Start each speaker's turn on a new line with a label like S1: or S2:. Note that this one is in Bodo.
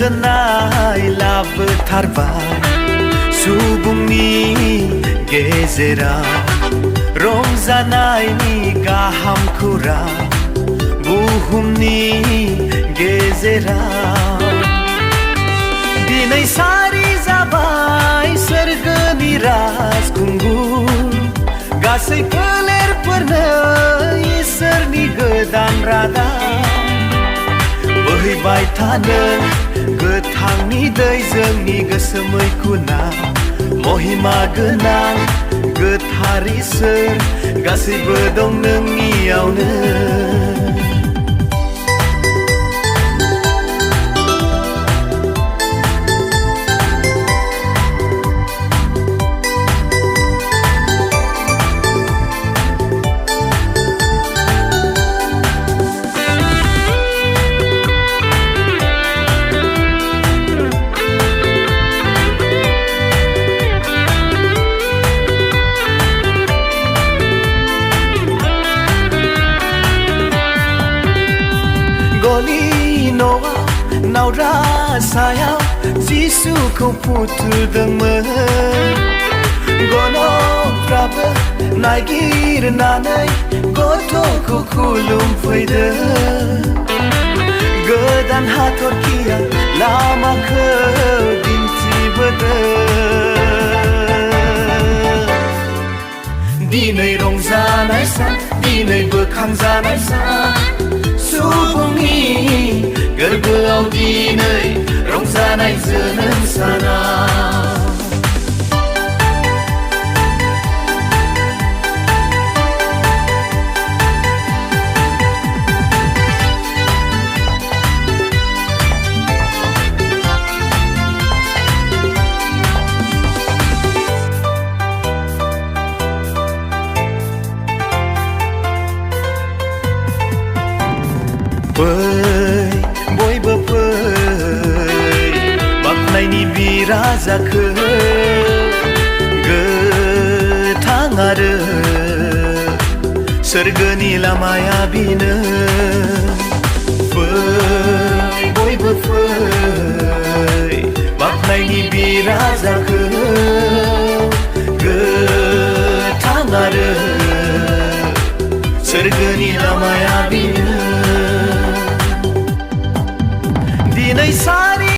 S1: गोजोननाय लाबोथारबाय सुबुंनि गेजेराव रंजानायनि गाहाम खौरां बुहुमनि गेजेराव दिनै सारि जाबाय सोरगोनि राजखुंगुर गासै फोलेरफोरनो इसोरनि गोदान रादाब बोहैबाय थानो गोथांनि दै जोंनि गोसो मैखुनाव महिमा गोनां गोथार इसोर गासैबो दं नोंनियावनो गलि न'आ नावरा सायाव जिसुखौ फुथुदोंमोन गन'फ्राबो नागिरनानै गथ'खौ खुलुमफैदों गोदान हाथरखिया लामाखौ दिन्थिबोदों दिनै रंजानाय सान दिनै बोखांजानाय सान सुबुंनि गोरबोआव दिनै रंजानाय जोनोम साना बयबो फै बाख्नायनि बिराजाखौ गोथां आरो सोरगोनि लामाया बेनो फै बयबो फै बाख्नायनि बिराजाखौ गोथां आरो सोरगोनि लामाया बेनो दिनै